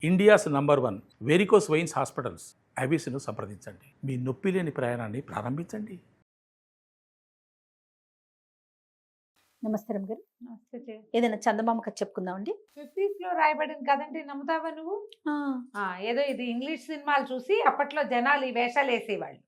India's number 1 varicose veins hospitals ఐబీసీను సంప్రదించండి. మీ నొప్పి లేని ప్రయాణాన్ని ప్రారంభించండి. నమస్తే గారు. నమస్తే జయ. ఏదైనా చందమామ కథ చెప్పుకుందామండి. 50s లో రాయబడింది కదండి, నమ్ముతావా నువ్వు? ఏదో ఇది ఇంగ్లీష్ సినిమాలు చూసి అప్పట్లో జనాలు ఈ వేషాలు వేసేవాళ్ళు.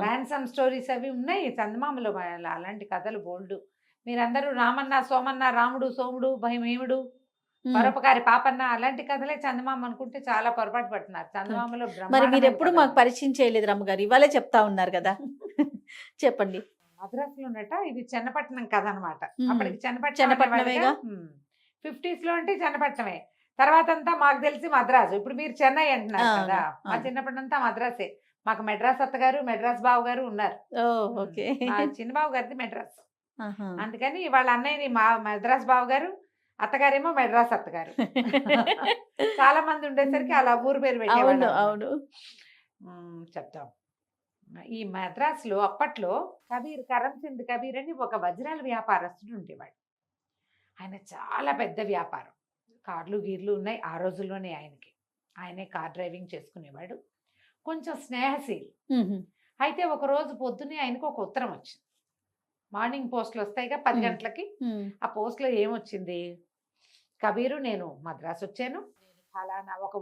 ర్యాన్సమ్ స్టోరీస్ అవి ఉన్నాయి చందమామలో. అలాంటి కథలు బోల్డ్. మీరందరూ రామన్న సోమన్న, రాముడు సోముడు, భీముడు, పరోపకారి పాపన్న, అలాంటి కథలే చందమామ అనుకుంటే చాలా పొరపాటు పడుతున్నారు. చందమామలో మరి మీరు ఎప్పుడు మాకు పరిచయం చేయలేదు రమ్మగారు, ఇవాళే చెప్తా ఉన్నారు కదా. చెప్పండి. మద్రాసులో ఉన్నట ఇది చెన్నపట్నం కథ అనమాట. అప్పటికి చెన్నపట్నమేగా. 50s లో అంటే చెన్నపట్నమే. తర్వాత అంతా మాకు తెలిసి మద్రాసు. ఇప్పుడు మీరు చెన్నై అంటున్నారు కదా. మా చిన్నప్పటి అంతా మద్రాసే. మాకు మెడ్రాస్ అత్తగారు, మెడ్రాస్ బాబు గారు ఉన్నారు. మా చిన్నబాబు గారిది మెడ్రాస్. అందుకని వాళ్ళ అన్నయ్యని మా మెడ్రాస్ బాబు గారు, అత్తగారేమో మెడ్రాస్ అత్తగారు. చాలా మంది ఉండేసరికి అలా ఊరు పేరు పెట్టేవాళ్ళు. అవును. చెప్తాం. ఈ మద్రాసులో అప్పట్లో కబీర్, కరంచంద్ కబీర్ అని ఒక వజ్రాల వ్యాపారస్తుడు ఉండేవాడు. ఆయన చాలా పెద్ద వ్యాపారం. కార్లు గీర్లు ఉన్నాయి ఆ రోజుల్లోనే ఆయనకి. ఆయనే కార్ డ్రైవింగ్ చేసుకునేవాడు. కొంచెం స్నేహశీలి. అయితే ఒక రోజు పొద్దున్నే ఆయనకు ఒక ఉత్తరం వచ్చింది. మార్నింగ్ పోస్టులు వస్తాయిగా 10 గంటలకి. ఆ పోస్ట్లో ఏమొచ్చింది? కబీరు, నేను మద్రాసు వచ్చాను. ఫలానా ఒక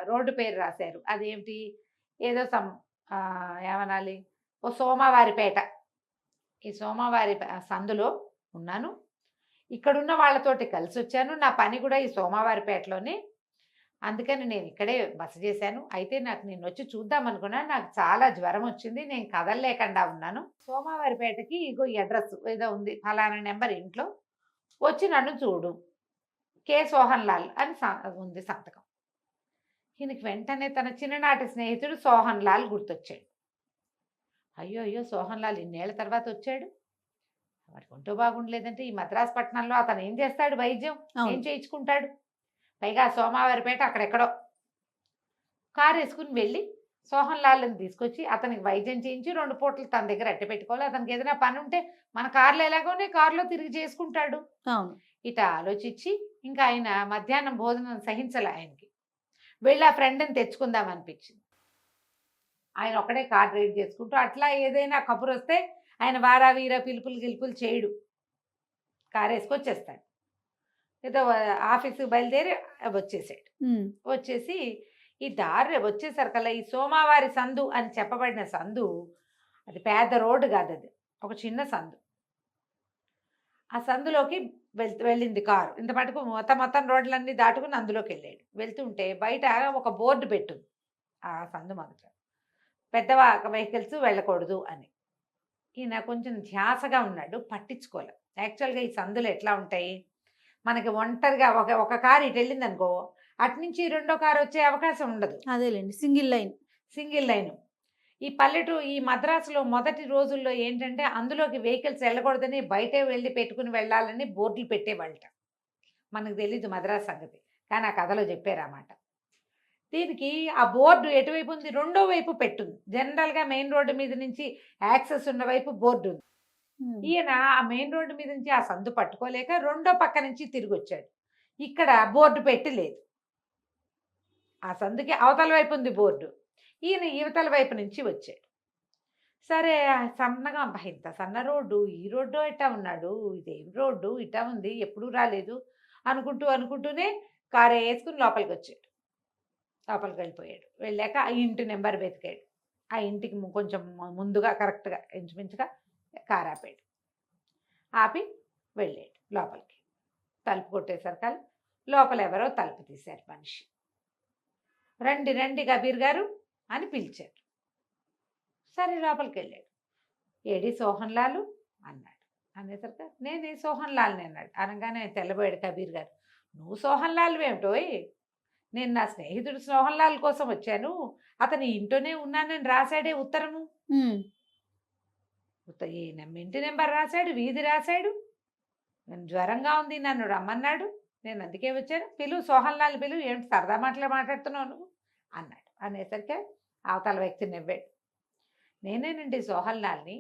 రోడ్డు పేరు రాశారు. అదేమిటి, ఏదో ఏమనాలి, ఓ సోమవారిపేట. ఈ సోమవారి సందులో ఉన్నాను. ఇక్కడున్న వాళ్ళతోటి కలిసి వచ్చాను. నా పని కూడా ఈ సోమవారిపేటలోనే. అందుకని నేను ఇక్కడే బస చేశాను. అయితే నాకు నేను వచ్చి చూద్దాం అనుకున్నాను. నాకు చాలా జ్వరం వచ్చింది. నేను కదలలేకుండా ఉన్నాను. సోమవారిపేటకి ఇగో ఈ అడ్రస్ ఏదో ఉంది, ఫలానా నెంబర్, ఇంట్లో వచ్చి నన్ను చూడు, కె సోహన్ లాల్ అని ఉంది సంతకం. ఈయనకి వెంటనే తన చిన్ననాటి స్నేహితుడు సోహన్ లాల్ గుర్తొచ్చాడు. అయ్యో సోహన్ లాల్ ఇన్నేళ్ల తర్వాత వచ్చాడు. వాడికి ఒంటో బాగుండలేదంటే ఈ మద్రాసు పట్టణంలో అతను ఏం చేస్తాడు? వైద్యం ఏం చేయించుకుంటాడు? పైగా సోమవారిపేట అక్కడెక్కడో. కారు వేసుకుని వెళ్ళి సోహన్ లాల్ని తీసుకొచ్చి అతనికి వైద్యం చేయించి 2 పూటలు తన దగ్గర అట్టి పెట్టుకోవాలి. అతనికి ఏదైనా పని ఉంటే మన కార్లో ఎలాగోనే కారులో తిరిగి చేసుకుంటాడు. ఇట ఆలోచించి ఇంకా ఆయన మధ్యాహ్నం భోజనం సహించాలి ఆయనకి. వెళ్ళి ఆ ఫ్రెండ్ని తెచ్చుకుందాం అనిపించింది. ఆయన ఒక్కడే కార్ డ్రైవ్ చేసుకుంటూ అట్లా ఏదైనా కబురు వస్తే ఆయన వారా వీరా పిలుపులు చేయడు. కారు వేసుకొచ్చేస్తాడు. ఏదో ఆఫీస్కి బయలుదేరి వచ్చేసాడు. వచ్చేసి ఈ దారి వచ్చేసరికల్లా ఈ సోమవారి సందు అని చెప్పబడిన సందు, అది పెద్ద రోడ్డు కాదు, అది ఒక చిన్న సందు. ఆ సందులోకి వెళ్ళింది కారు. ఇంత మటుకు మొత్తం రోడ్లన్నీ దాటుకుని అందులోకి వెళ్ళాడు. వెళ్తుంటే బయట ఒక బోర్డు పెట్టుంది ఆ సందు మొదట, పెద్ద వెహికల్స్ వెళ్ళకూడదు అని. ఈయన కొంచెం ధ్యాసగా ఉన్నాడు, పట్టించుకోలేదు. యాక్చువల్గా ఈ సందులు ఎట్లా ఉంటాయి, మనకి ఒంటరిగా ఒక కారు ఇటు వెళ్ళింది అనుకో, అటు నుంచి 2వ కారు వచ్చే అవకాశం ఉండదు. అదేలేండి, సింగిల్ లైన్. ఈ మద్రాసులో మొదటి రోజుల్లో ఏంటంటే అందులోకి వెహికల్స్ వెళ్ళకూడదని బయటే వెళ్ళి పెట్టుకుని వెళ్ళాలని బోర్డులు పెట్టేవాళ్ళట. మనకు తెలీదు మద్రాసు సంగతి, కానీ ఆ కథలో చెప్పారన్నమాట. దీనికి ఆ బోర్డు ఎటువైపు ఉంది? 2వ వైపు పెట్టుంది. జనరల్గా మెయిన్ రోడ్డు మీద నుంచి యాక్సెస్ ఉన్న వైపు బోర్డు ఉంది. ఈయన ఆ మెయిన్ రోడ్డు మీద నుంచి ఆ సందు పట్టుకోలేక 2వ పక్క నుంచి తిరిగి వచ్చాడు. ఇక్కడ బోర్డు పెట్టి లేదు. ఆ సందుకి అవతల వైపు ఉంది బోర్డు. ఈయన యువతల వైపు నుంచి వచ్చాడు. సరే, సన్నగా ఇంత సన్న రోడ్డు, ఈ రోడ్డు ఇట్టా ఉన్నాడు, ఇదేం రోడ్డు ఇట్టా ఉంది, ఎప్పుడూ రాలేదు అనుకుంటూనే కారు వేసుకుని లోపలికి వచ్చాడు. లోపలికి వెళ్ళిపోయాడు. వెళ్ళాక ఆ ఇంటి నెంబర్ వెతికాడు. ఆ ఇంటికి కొంచెం ముందుగా కరెక్ట్గా ఇంచుమించుగా కారు ఆపాడు. ఆపి వెళ్ళాడు లోపలికి. తలుపు కొట్టేసరికి లోపల ఎవరో తలుపు తీశారు మనిషి. రండి కబీర్ గారు అని పిలిచారు. సరే లోపలికి వెళ్ళాడు. ఏడి సోహన్ లాలు అన్నాడు. అనేసరికి నేనే సోహన్ లాల్ని అన్నాడు. అనగానే తెల్లబోయాడు కబీర్ గారు. నువ్వు సోహన్ లాల్ ఏమిటోయ్, నేను నా స్నేహితుడు సోహన్ లాల్ కోసం వచ్చాను, అతని ఇంట్లోనే ఉన్నానని రాశాడే ఉత్తరము. ఇంటి నెంబర్ రాశాడు, వీధి రాశాడు. నేను జ్వరంగా ఉంది, నన్ను రమ్మన్నాడు, నేను అందుకే వచ్చాను. పిలువు సోహన్ లాల్ పిలువు, ఏమిటి సరదా మాట్లాడుతున్నావు నువ్వు అన్నాడు. అనేసరికి అవతల వ్యక్తి నవ్వాడు. నేనేనండి సోహన్ లాల్ని,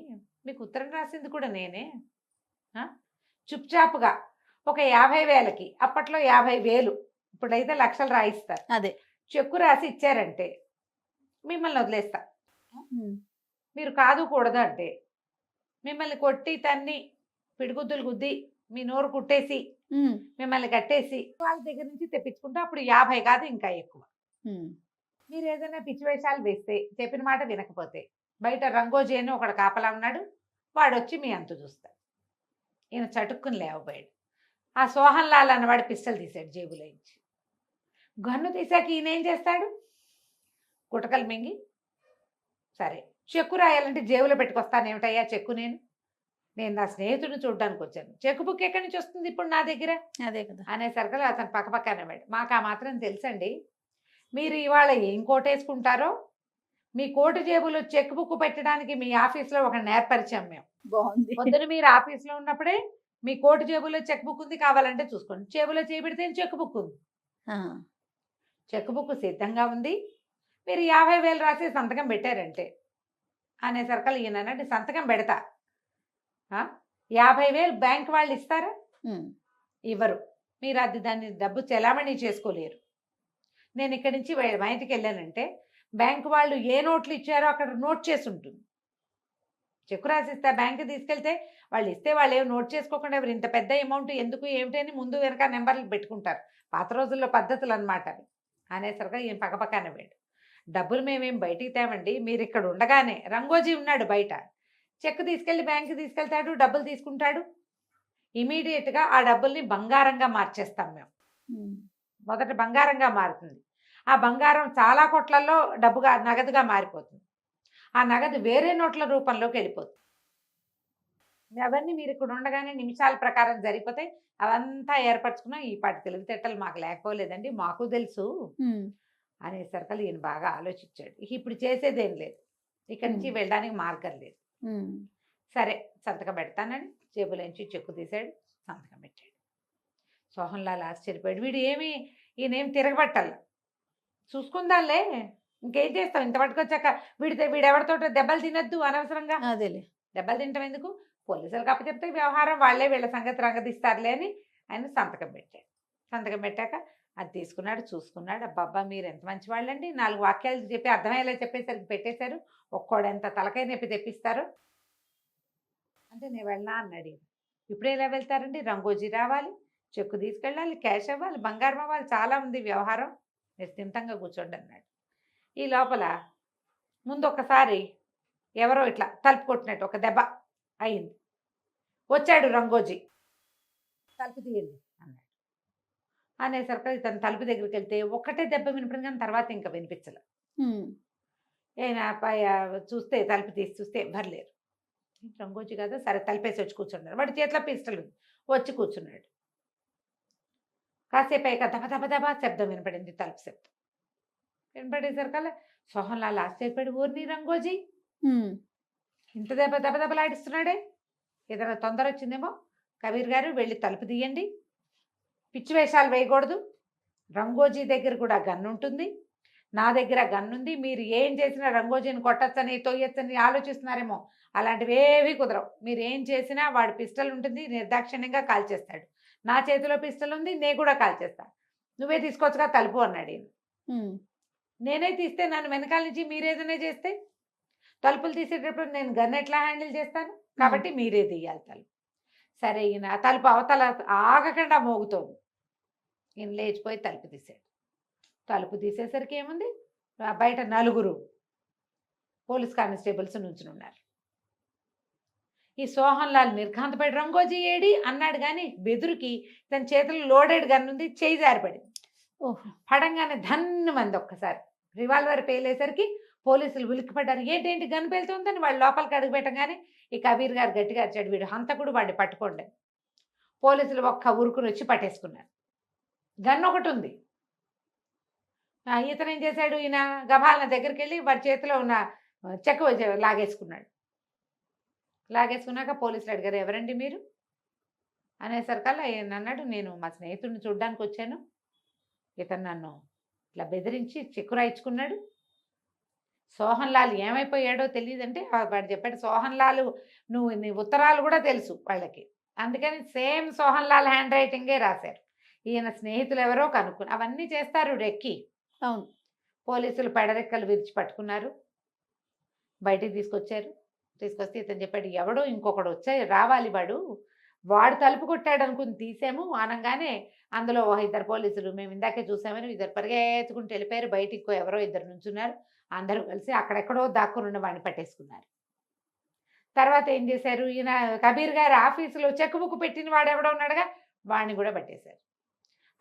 మీకు ఉత్తరం రాసింది కూడా నేనే. చుప్చాపుగా ఒక 50,000కి, అప్పట్లో 50,000 ఇప్పుడైతే లక్షలు రాయిస్తారు. అదే. చెక్కు రాసి ఇచ్చారంటే మిమ్మల్ని వదిలేస్తా. ఉమ్. మీరు కాదు కూడదు అంటే మిమ్మల్ని కొట్టి తన్ని పిడిగుద్దులు గుద్ది మీ నోరు కుట్టేసి ఉమ్. మిమ్మల్ని కట్టేసి వాళ్ళ దగ్గర నుంచి తెప్పించుకుంటే అప్పుడు 50 కాదు ఇంకా ఎక్కువ. ఉమ్. మీరు ఏదైనా పిచ్చి వేషాలు వేస్తే చెప్పిన మాట వినకపోతే బయట రంగోజీ అని ఒకడు కాపలా ఉన్నాడు, వాడు వచ్చి మీ అంతు చూస్తాడు. ఈయన చటుక్కుని లేవబోయాడు. ఆ సోహన్ లాల్ అన్నవాడు పిస్టల్ తీశాడు జేబులో నుంచి. గన్ను తీసాక ఈయన ఏం చేస్తాడు? గుటకలు మింగి సరే చెక్కు రాయాలంటే జేబులో పెట్టుకొస్తాను ఏమిటయ్యా చెక్కు, నేను నా స్నేహితుడిని చూడడానికి వచ్చాను, చెక్కు బుక్ ఎక్కడి నుంచి వస్తుంది ఇప్పుడు నా దగ్గర అదే కదా. అనేసరికి అతను పక్కపక్క అనేవాడు. మాకు ఆ మాత్రం తెలుసండి, మీరు ఇవాళ ఏం కోట్ వేసుకుంటారో మీ కోటు జేబులో చెక్ బుక్ పెట్టడానికి మీ ఆఫీస్లో ఒక నేర్పరిచాం మేము. బాగుంది. పొద్దున మీరు ఆఫీస్లో ఉన్నప్పుడే మీ కోటు జేబులో చెక్ బుక్ ఉంది, కావాలంటే చూసుకోండి. జేబులో చేపెడితే చెక్ బుక్ ఉంది, ఆ. చెక్ బుక్ సిద్ధంగా ఉంది, మీరు 50,000 రాసి సంతకం పెట్టారంటే అనేసరికి ఈయన అన్నట్టు సంతకం పెడతా, 50,000 బ్యాంక్ వాళ్ళు ఇస్తారా? ఉమ్. ఇవ్వరు. మీరు అది దాన్ని డబ్బు చెలామణి చేసుకోలేరు. నేను ఇక్కడి నుంచి బయటికి వెళ్ళానంటే బ్యాంకు వాళ్ళు ఏ నోట్లు ఇచ్చారో అక్కడ నోట్ చేసి ఉంటుంది. చెక్కు రాసిస్తే బ్యాంకు తీసుకెళ్తే వాళ్ళు ఇస్తే వాళ్ళు ఏమి నోట్ చేసుకోకుండా ఎవరు ఇంత పెద్ద అమౌంట్ ఎందుకు ఏమిటి అని ముందు వెనక నెంబర్లు పెట్టుకుంటారు. పాత రోజుల్లో పద్ధతులు అనమాట అవి. అనేసరికి ఈయన పక్కపక్కనే వేడు. డబ్బులు మేమేం బయటికి తేవండి, మీరు ఇక్కడ ఉండగానే రంగోజీ ఉన్నాడు బయట, చెక్కు తీసుకెళ్ళి బ్యాంకు తీసుకెళ్తాడు, డబ్బులు తీసుకుంటాడు. ఇమీడియట్గా ఆ డబ్బుల్ని బంగారంగా మార్చేస్తాం మేము. ఉమ్. మొదట బంగారంగా మారుతుంది. ఆ బంగారం చాలా కోట్లలో డబ్బుగా నగదుగా మారిపోతుంది. ఆ నగదు వేరే నోట్ల రూపంలోకి వెళ్ళిపోతుంది. అవన్నీ మీరు ఇక్కడ ఉండగానే నిమిషాల ప్రకారం జరిగిపోతాయి. అవంతా ఏర్పరచుకున్నా ఈ పాటి తెలివితేటలు మాకు లేకపోలేదండి, మాకు తెలుసు ఉమ్. అనేసరికి ఈయన బాగా ఆలోచించాడు. ఇప్పుడు చేసేదేం లేదు, ఇక్కడి నుంచి వెళ్ళడానికి మార్గం లేదు. ఉమ్. సరే సంతకం పెడతానని జేబులోంచి చెక్కు తీశాడు, సంతకం పెట్టాడు. సోహన్లాల్ ఆశ్చర్యపోయాడు. వీడు ఏమి ఈయనేం తిరగబట్టాల, చూసుకుందాలే ఇంకేం చేస్తాం, ఇంత పట్టుకొచ్చాక వీడెవరితో దెబ్బలు తినద్దు అనవసరంగా. అదేలే. దెబ్బలు తినటం ఎందుకు, పోలీసులకు అప్పచెప్తే వ్యవహారం వాళ్ళే వీళ్ళ సంగతి రంగదిస్తారులే అని ఆయన సంతకం పెట్టాడు. సంతకం పెట్టాక అది తీసుకున్నాడు, చూసుకున్నాడు. అబ్బాబ్బా మీరు ఎంత మంచి వాళ్ళండి, 4 వాక్యాలు చెప్పి అర్థమయ్యేలా చెప్పేసరికి పెట్టేశారు. ఒక్కోడెంత తలకాయ నొప్పి తెప్పిస్తారు అంటే నేను వెళ్ళా అన్నాడు. ఇప్పుడు ఎలా వెళ్తారండి, రంగోజీ రావాలి, చెక్కు తీసుకెళ్ళాలి, క్యాష్ అవ్వాలి, బంగారం అవ్వాలి, చాలా ఉంది వ్యవహారం, నిశ్చింతంగా కూర్చోండి అన్నాడు. ఈ లోపల ముందు ఒకసారి ఎవరో ఇట్లా తలుపు కొట్టినట్టు ఒక దెబ్బ అయింది. వచ్చాడు రంగోజీ, తలుపు తీయండి అన్నాడు. అనేసరికి ఇతను తలుపు దగ్గరికి వెళ్తే ఒక్కటే దెబ్బ వినిపించింది, కానీ తర్వాత ఇంకా వినిపించలే. ఉమ్. ఆయన చూస్తే తలుపు తీసి చూస్తే ఎవ్వరు లేరు. రంగోజీ కదా, సరే తలుపేసి వచ్చి కూర్చున్నాడు. వాడి చేతిలో పిస్టల్ ఉంది, వచ్చి కూర్చున్నాడు. కాసేపు అయ్యాక దబ దబ దబా శబ్దం వినపడింది, తలుపు శబ్దం వినపడేసరికల్లా సోహన్లాల్ ఆశ్చర్యపడి, ఊరిని రంగోజీ ఉమ్. ఇంత దెబ్బ దెబ్బ దెబ్బలాడిస్తున్నాడే, ఏదైనా తొందర వచ్చిందేమో, కబీర్ గారు వెళ్ళి తలుపు తీయండి, పిచ్చి వేషాలు వేయకూడదు, రంగోజీ దగ్గర కూడా గన్ను ఉంటుంది, నా దగ్గర గన్నుంది, మీరు ఏం చేసినా రంగోజీని కొట్టచ్చని తొయ్యొచ్చని ఆలోచిస్తున్నారేమో, అలాంటివి ఏవి కుదరవు. మీరు ఏం చేసినా వాడి పిస్టల్ ఉంటుంది, నిర్దాక్షిణ్యంగా కాల్చేస్తాడు. నా చేతిలో పిస్టల్ ఉంది, నేను కూడా కాల్చేస్తాను, నువ్వే తీసుకోవచ్చుగా తలుపు అన్నాడు ఈయన. ఉమ్. నేనే తీస్తే నన్ను వెనకాల నుంచి మీరేదైనా చేస్తే తలుపులు తీసేటప్పుడు నేను గన్ ఎట్లా హ్యాండిల్ చేస్తాను, కాబట్టి మీరే తీయాలి తలుపు. సరే ఈయన తలుపు అవతల ఆగకుండా మోగుతోంది. ఈయన లేచిపోయి తలుపు తీసాడు. తలుపు తీసేసరికి ఏముంది, బయట 4 పోలీస్ కానిస్టేబుల్స్ నుంచుని ఉన్నారు. ఈ సోహన్లాల్ నిర్ఘాంతపడి రంగోజీ ఏడి అన్నాడు, కానీ బెదురుకి తన చేతిలో లోడెడ్ గన్ ఉంది, చేయి జారిపడింది. ఓహో. పడంగానే ధన్ను మంది ఒక్కసారి రివాల్వర్ పేలేసరికి పోలీసులు ఉలిక్కిపడ్డారు. ఏంటేంటి గన్ పేలుతుందని వాళ్ళు లోపలికి అడుగు పెట్టగానే ఈ కబీర్ గారు గట్టిగా అరిచాడు, వీడు హంతకుడు, వాడిని పట్టుకోండి. పోలీసులు ఒక్క ఉరుకుని వచ్చి పట్టేసుకున్నారు. గన్ ఒకటి ఉంది. ఇతను ఏం చేశాడు, ఈయన గభాలన దగ్గరికి వెళ్ళి వాడి చేతిలో ఉన్న చెక్క లాగేసుకున్నాడు. లాగేసుకున్నాక పోలీసులు అడిగారు, ఎవరండి మీరు అనేసరికల్లా ఈయన అన్నాడు, నేను మా స్నేహితుడిని చూడడానికి వచ్చాను, ఇతను నన్ను ఇట్లా బెదిరించి చెక్కు రాయించుకున్నాడు. సోహన్లాల్ ఏమైపోయాడో తెలియదంటే వాడు చెప్పాడు, సోహన్లాల్ నీ ఉత్తరాలు కూడా తెలుసు వాళ్ళకి, అందుకని సేమ్ సోహన్లాల్ హ్యాండ్ రైటింగే రాశారు. ఈయన స్నేహితులు ఎవరో కనుక్కుని అవన్నీ చేస్తారు రెక్కి. అవును. పోలీసులు పెడరెక్కలు విరిచి పట్టుకున్నారు, బయటికి తీసుకొచ్చారు. తీసుకొస్తే ఇతను చెప్పాడు, ఎవడో ఇంకొకడు రావాలి వాడు తలుపు కొట్టాడు అనుకుని తీసాము అనగానే అందులో ఇద్దరు పోలీసులు మేము ఇందాకే చూసామని ఇద్దరు పరిగెత్తుకుంటూ వెళ్ళిపోయారు. బయటికి ఎవరో ఇద్దరు నుంచున్నారు. అందరూ కలిసి అక్కడెక్కడో దాక్కుని ఉన్న వాడిని పట్టేసుకున్నారు. తర్వాత ఏం చేశారు, ఈయన కబీర్ గారి ఆఫీసులో చెక్ బుక్ పెట్టిన వాడు ఎవడో ఉన్నాడుగా, వాడిని కూడా పట్టేశారు.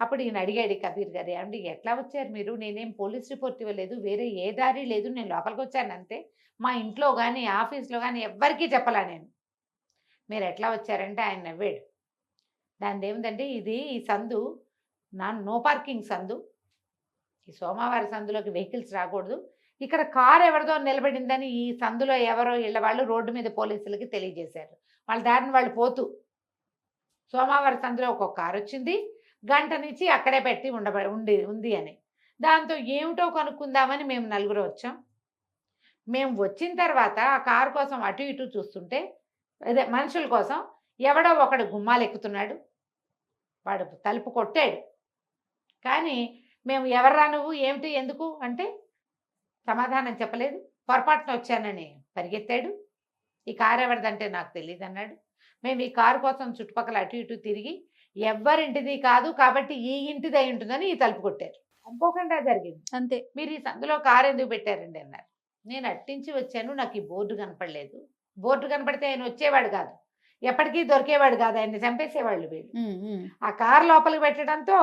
అప్పుడు ఈయన అడిగాడు కబీర్ గారు, ఏమండి ఎట్లా వచ్చారు మీరు? నేనేం పోలీస్ రిపోర్ట్ ఇవ్వలేదు, వేరే ఏ దారి లేదు, నేను లోపలికి వచ్చాను అంతే. మా ఇంట్లో కానీ ఆఫీస్లో కానీ ఎవ్వరికీ చెప్పలా నేను. మీరు ఎట్లా వచ్చారంటే ఆయన నవ్వాడు. దాని ఏమిటంటే ఇది ఈ సందు నో పార్కింగ్ సందు, ఈ సోమవారం సందులోకి వెహికల్స్ రాకూడదు, ఇక్కడ కారు ఎవరిదో నిలబడిందని ఈ సందులో ఎవరో ఇళ్ళ వాళ్ళు రోడ్డు మీద పోలీసులకి తెలియజేశారు. వాళ్ళ దారిని వాళ్ళు పోతూ సోమవారం సందులో ఒక కారు వచ్చింది, గంట నుంచి అక్కడే పెట్టి ఉంది అని. దాంతో ఏమిటో కనుక్కుందామని మేము నలుగురు వచ్చాం. మేము వచ్చిన తర్వాత ఆ కారు కోసం అటు ఇటు చూస్తుంటే అదే మనుషుల కోసం ఎవడో ఒకడు గుమ్మాలు ఎక్కుతున్నాడు, వాడు తలుపు కొట్టాడు. కానీ మేము ఎవర్రా నువ్వు, ఏమిటి, ఎందుకు అంటే సమాధానం చెప్పలేదు. పొరపాటున వచ్చానని పరిగెత్తాడు. ఈ కారు ఎవరిదంటే నాకు తెలియదు అన్నాడు. మేము ఈ కారు కోసం చుట్టుపక్కల అటు ఇటు తిరిగి ఎవ్వరింటిది కాదు కాబట్టి ఈ ఇంటిది అయి ఉంటుందని ఈ తలుపు కొట్టారు. అనుకోకుండా జరిగింది అంతే. మీరు ఈ సందులో కారు ఎందుకు పెట్టారండి అన్నారు. నేను అట్టించి వచ్చాను, నాకు ఈ బోర్డు కనపడలేదు. బోర్డు కనపడితే ఆయన వచ్చేవాడు కాదు, ఎప్పటికీ దొరికేవాడు కాదు, ఆయన్ని చంపేసేవాళ్ళు వీళ్ళు. ఆ కారు లోపలికి పెట్టడంతో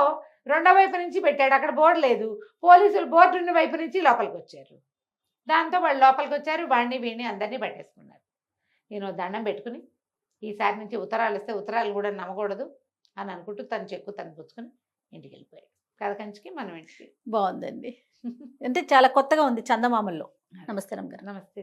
రెండో వైపు నుంచి పెట్టాడు, అక్కడ బోర్డు లేదు. పోలీసులు బోర్డు ఉన్న వైపు నుంచి లోపలికి వచ్చారు. దాంతో వాళ్ళు లోపలికి వచ్చారు, వాడిని వీడిని అందరినీ పట్టేసుకున్నారు. నేను దండం పెట్టుకుని ఈసారి నుంచి ఉత్తరాలు ఇస్తే ఉత్తరాలు కూడా నమ్మకూడదు అని అనుకుంటూ తన చెక్కు తను పుచ్చుకొని ఇంటికి వెళ్ళిపోయాడు. కథ కంచికి మనం ఇంటికి. బాగుందండి. అంటే చాలా కొత్తగా ఉంది చందమామల్లో. నమస్తే రమ్య గారు. నమస్తే.